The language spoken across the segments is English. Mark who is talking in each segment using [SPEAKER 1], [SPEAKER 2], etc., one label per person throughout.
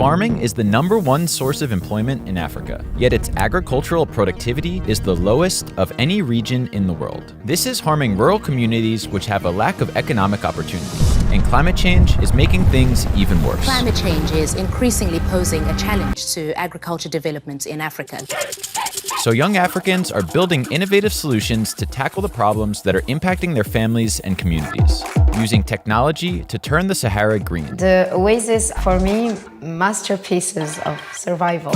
[SPEAKER 1] Farming is the #1 source of employment in Africa, yet its agricultural productivity is the lowest of any region in the world. This is harming rural communities which have a lack of economic opportunities, and climate change is making things even worse.
[SPEAKER 2] Climate change is increasingly posing a challenge to agriculture development in Africa.
[SPEAKER 1] So young Africans are building innovative solutions to tackle the problems that are impacting their families and communities, using technology to turn the Sahara green.
[SPEAKER 3] The oasis, for me, masterpieces of survival.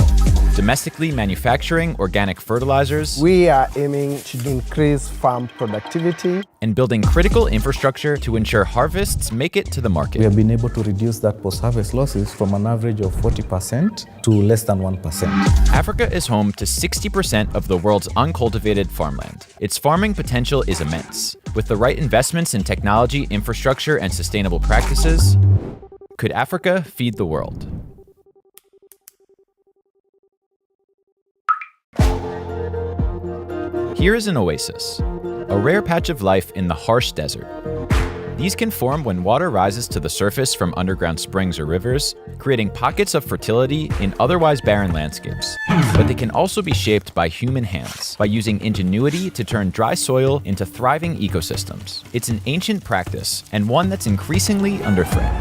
[SPEAKER 1] Domestically manufacturing organic fertilizers.
[SPEAKER 4] We are aiming to increase farm productivity.
[SPEAKER 1] And building critical infrastructure to ensure harvests make it to the market.
[SPEAKER 5] We have been able to reduce that post-harvest losses from an average of 40% to less than 1%.
[SPEAKER 1] Africa is home to 60% of the world's uncultivated farmland. Its farming potential is immense. With the right investments in technology, infrastructure, and sustainable practices, could Africa feed the world? Here is an oasis, a rare patch of life in the harsh desert. These can form when water rises to the surface from underground springs or rivers, creating pockets of fertility in otherwise barren landscapes. But they can also be shaped by human hands, by using ingenuity to turn dry soil into thriving ecosystems. It's an ancient practice, and one that's increasingly under threat.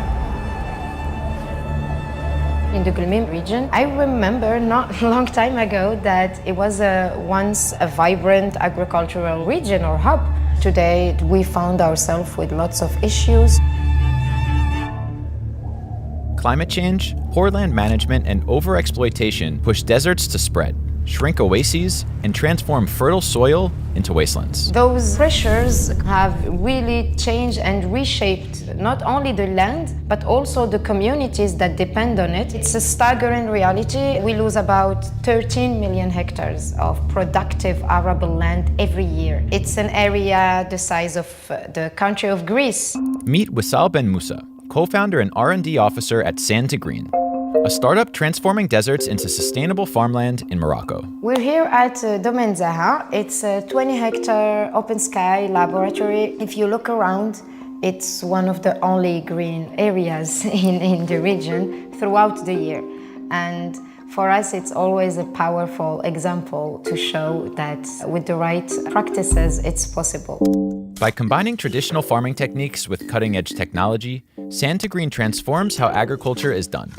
[SPEAKER 3] In the Greenprint region, I remember not a long time ago that it was once a vibrant agricultural region or hub. Today, we found ourselves with lots of issues.
[SPEAKER 1] Climate change, poor land management, and overexploitation push deserts to spread, shrink oases, and transform fertile soil into wastelands.
[SPEAKER 3] Those pressures have really changed and reshaped not only the land, but also the communities that depend on it. It's a staggering reality. We lose about 13 million hectares of productive arable land every year. It's an area the size of the country of Greece.
[SPEAKER 1] Meet Wissal Ben Moussa, co-founder and R&D officer at Sand2Green, a startup transforming deserts into sustainable farmland in Morocco.
[SPEAKER 3] We're here at Domaine Zaha. It's a 20-hectare open sky laboratory. If you look around, it's one of the only green areas in the region throughout the year. And for us, it's always a powerful example to show that with the right practices, it's possible.
[SPEAKER 1] By combining traditional farming techniques with cutting-edge technology, Sand2Green transforms how agriculture is done.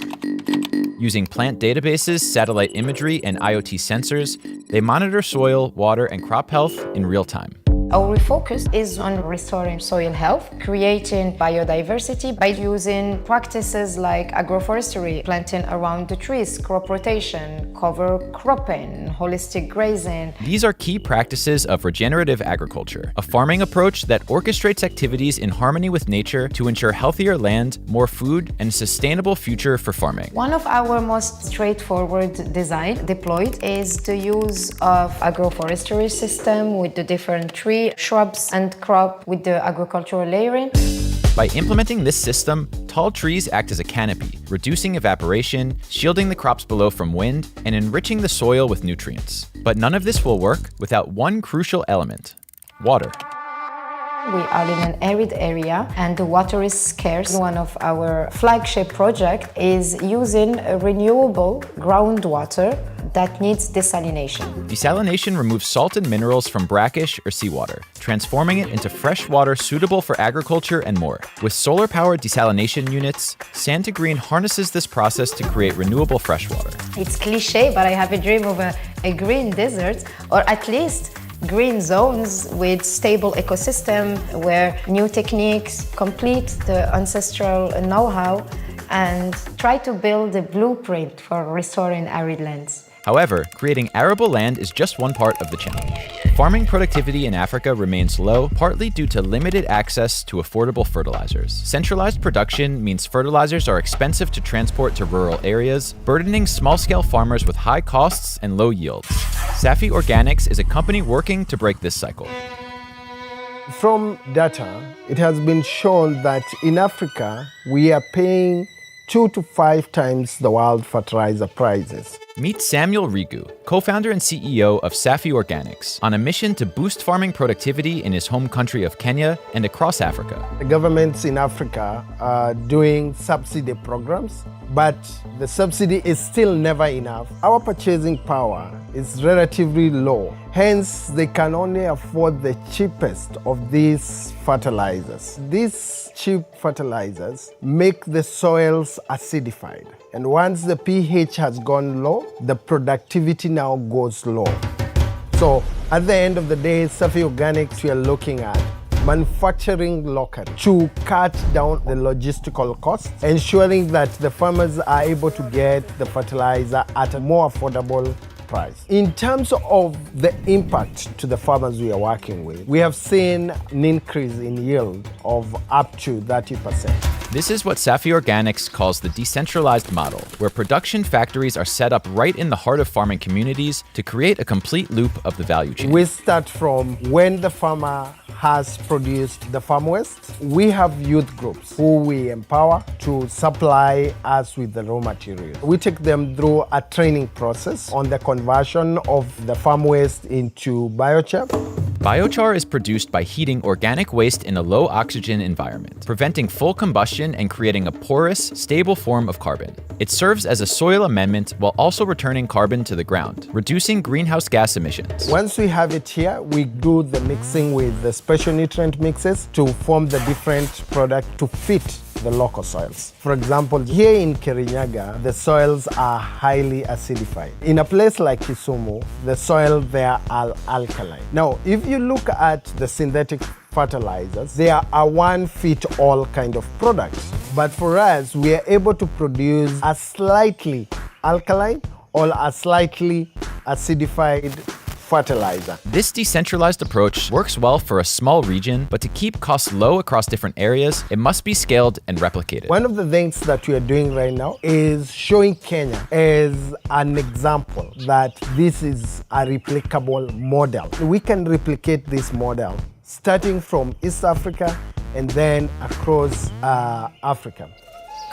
[SPEAKER 1] Using plant databases, satellite imagery, and IoT sensors, they monitor soil, water, and crop health in real time.
[SPEAKER 3] Our focus is on restoring soil health, creating biodiversity by using practices like agroforestry, planting around the trees, crop rotation, cover cropping, holistic grazing.
[SPEAKER 1] These are key practices of regenerative agriculture, a farming approach that orchestrates activities in harmony with nature to ensure healthier land, more food, and a sustainable future for farming.
[SPEAKER 3] One of our most straightforward design deployed is the use of agroforestry system with the different trees, shrubs and crop with the agricultural layering.
[SPEAKER 1] By implementing this system, tall trees act as a canopy, reducing evaporation, shielding the crops below from wind, and enriching the soil with nutrients. But none of this will work without one crucial element: water.
[SPEAKER 3] We are in an arid area and the water is scarce. One of our flagship projects is using renewable groundwater that needs desalination.
[SPEAKER 1] Desalination removes salt and minerals from brackish or seawater, transforming it into fresh water suitable for agriculture and more. With solar-powered desalination units, Sand2Green harnesses this process to create renewable freshwater.
[SPEAKER 3] It's cliché, but I have a dream of a green desert, or at least green zones with stable ecosystem where new techniques complete the ancestral know-how and try to build a blueprint for restoring arid lands.
[SPEAKER 1] However, creating arable land is just one part of the challenge. Farming productivity in Africa remains low, partly due to limited access to affordable fertilizers. Centralized production means fertilizers are expensive to transport to rural areas, burdening small-scale farmers with high costs and low yields. Safi Organics is a company working to break this cycle.
[SPEAKER 4] From data, it has been shown that in Africa, we are paying 2 to 5 times the world fertilizer prices.
[SPEAKER 1] Meet Samuel Rigu, co-founder and CEO of Safi Organics, on a mission to boost farming productivity in his home country of Kenya and across Africa.
[SPEAKER 4] The governments in Africa are doing subsidy programs, but the subsidy is still never enough. Our purchasing power is relatively low. Hence, they can only afford the cheapest of these fertilizers. These cheap fertilizers make the soils acidified. And once the pH has gone low, the productivity now goes low. So at the end of the day, Safi Organics, we are looking at manufacturing locally to cut down the logistical costs, ensuring that the farmers are able to get the fertilizer at a more affordable price. In terms of the impact to the farmers we are working with, we have seen an increase in yield of up to 30%.
[SPEAKER 1] This is what Safi Organics calls the decentralized model, where production factories are set up right in the heart of farming communities to create a complete loop of the value chain.
[SPEAKER 4] We start from when the farmer has produced the farm waste. We have youth groups who we empower to supply us with the raw material. We take them through a training process on the conversion of the farm waste into biochar.
[SPEAKER 1] Biochar is produced by heating organic waste in a low oxygen environment, preventing full combustion and creating a porous, stable form of carbon. It serves as a soil amendment while also returning carbon to the ground, reducing greenhouse gas emissions.
[SPEAKER 4] Once we have it here, we do the mixing with the special nutrient mixes to form the different product to fit the local soils. For example, here in Kirinyaga, the soils are highly acidified. In a place like Kisumu, the soil there are alkaline. Now, if you look at the synthetic fertilizers, they are a one-fit-all kind of product. But for us, we are able to produce a slightly alkaline or a slightly acidified fertilizer.
[SPEAKER 1] This decentralized approach works well for a small region, but to keep costs low across different areas, it must be scaled and replicated.
[SPEAKER 4] One of the things that we are doing right now is showing Kenya as an example that this is a replicable model. We can replicate this model starting from East Africa and then across Africa.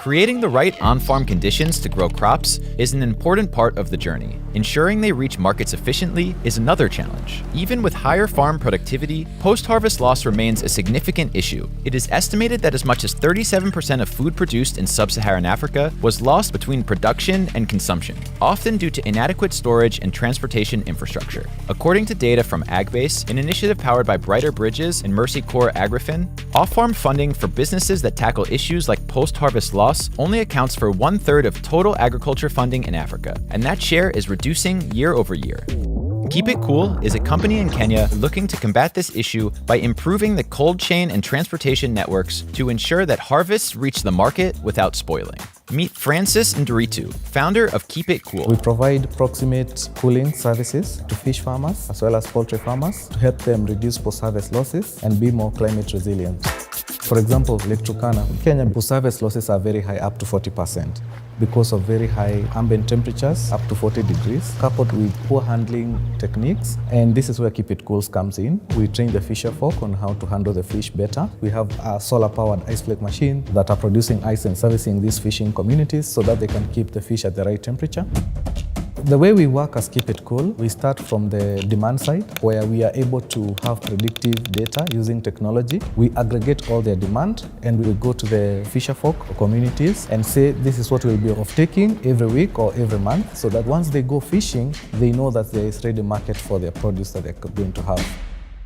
[SPEAKER 1] Creating the right on-farm conditions to grow crops is an important part of the journey. Ensuring they reach markets efficiently is another challenge. Even with higher farm productivity, post-harvest loss remains a significant issue. It is estimated that as much as 37% of food produced in sub-Saharan Africa was lost between production and consumption, often due to inadequate storage and transportation infrastructure. According to data from AgBase, an initiative powered by Brighter Bridges and Mercy Corps AgriFin, off-farm funding for businesses that tackle issues like post-harvest loss only accounts for 1/3 of total agriculture funding in Africa, and that share is reducing year over year. Keep It Cool is a company in Kenya looking to combat this issue by improving the cold chain and transportation networks to ensure that harvests reach the market without spoiling. Meet Francis Nduritu, founder of Keep It Cool.
[SPEAKER 5] We provide proximate cooling services to fish farmers as well as poultry farmers to help them reduce post-harvest losses and be more climate resilient. For example, Lake Turkana, in Kenya, post-harvest losses are very high, up to 40%, because of very high ambient temperatures, up to 40 degrees, coupled with poor handling techniques. And this is where Keep It Cool comes in. We train the fisher folk on how to handle the fish better. We have a solar-powered ice flake machine that are producing ice and servicing these fishing communities so that they can keep the fish at the right temperature. The way we work as Keep It Cool, we start from the demand side, where we are able to have predictive data using technology. We aggregate all their demand and we go to the fisher folk or communities and say this is what we'll be off-taking every week or every month, so that once they go fishing, they know that there is ready market for their produce that they're going to have.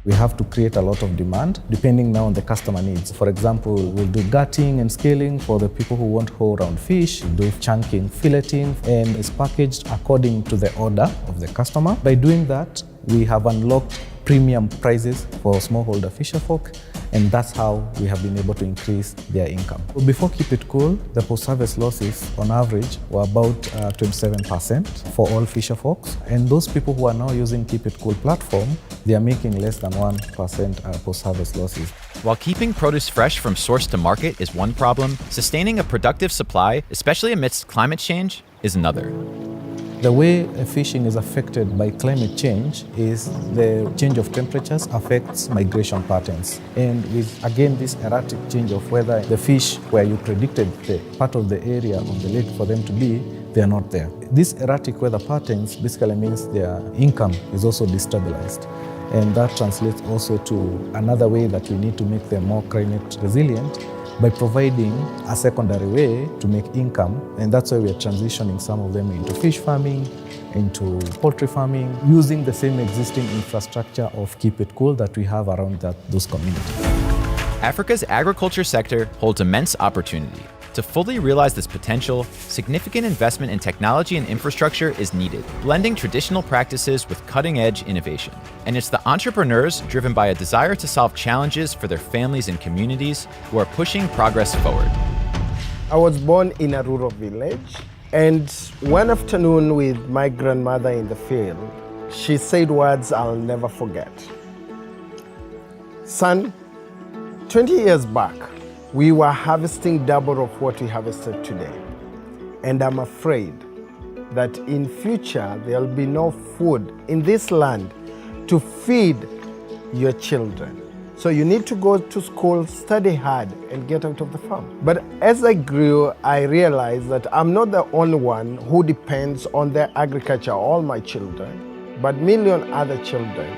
[SPEAKER 5] We have to create a lot of demand depending now on the customer needs. For example, we'll do gutting and scaling for the people who want whole round fish, do chunking, filleting, and it's packaged according to the order of the customer. By doing that, we have unlocked premium prices for smallholder fisher folk, and that's how we have been able to increase their income. Before Keep It Cool, the post-harvest losses on average were about 27% for all fisher folks, and those people who are now using Keep It Cool platform, they are making less than 1% post-harvest losses.
[SPEAKER 1] While keeping produce fresh from source to market is one problem, sustaining a productive supply, especially amidst climate change, is another.
[SPEAKER 5] The way fishing is affected by climate change is the change of temperatures affects migration patterns. And with, again, this erratic change of weather, the fish where you predicted the part of the area of the lake for them to be, they are not there. These erratic weather patterns basically means their income is also destabilized. And that translates also to another way that we need to make them more climate resilient by providing a secondary way to make income. And that's why we are transitioning some of them into fish farming, into poultry farming, using the same existing infrastructure of Keep It Cool that we have around those communities.
[SPEAKER 1] Africa's agriculture sector holds immense opportunity. To fully realize this potential, significant investment in technology and infrastructure is needed, blending traditional practices with cutting-edge innovation. And it's the entrepreneurs driven by a desire to solve challenges for their families and communities who are pushing progress forward.
[SPEAKER 4] I was born in a rural village, and one afternoon with my grandmother in the field, she said words I'll never forget. Son, 20 years back, we were harvesting double of what we harvested today. And I'm afraid that in future, there'll be no food in this land to feed your children. So you need to go to school, study hard, and get out of the farm. But as I grew, I realized that I'm not the only one who depends on their agriculture, all my children, but million other children.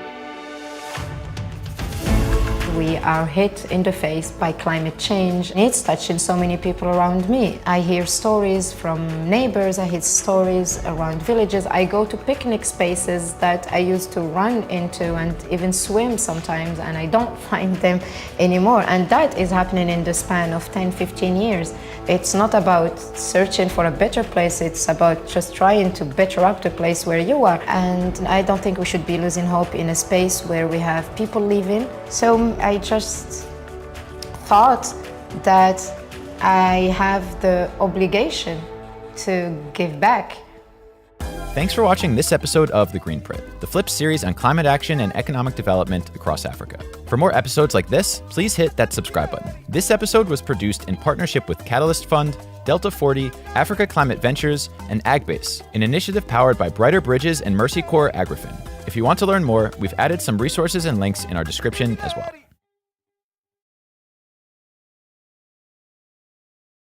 [SPEAKER 3] We are hit in the face by climate change. It's touching so many people around me. I hear stories from neighbors, I hear stories around villages. I go to picnic spaces that I used to run into and even swim sometimes, and I don't find them anymore. And that is happening in the span of 10, 15 years. It's not about searching for a better place, it's about just trying to better up the place where you are. And I don't think we should be losing hope in a space where we have people living. So I just thought that I have the obligation to give back.
[SPEAKER 1] Thanks for watching this episode of The Greenprint, the Flip series on climate action and economic development across Africa. For more episodes like this, please hit that subscribe button. This episode was produced in partnership with Catalyst Fund, Delta 40, Africa Climate Ventures, and AgBase, an initiative powered by Brighter Bridges and Mercy Corps Agrifin. If you want to learn more, we've added some resources and links in our description as well.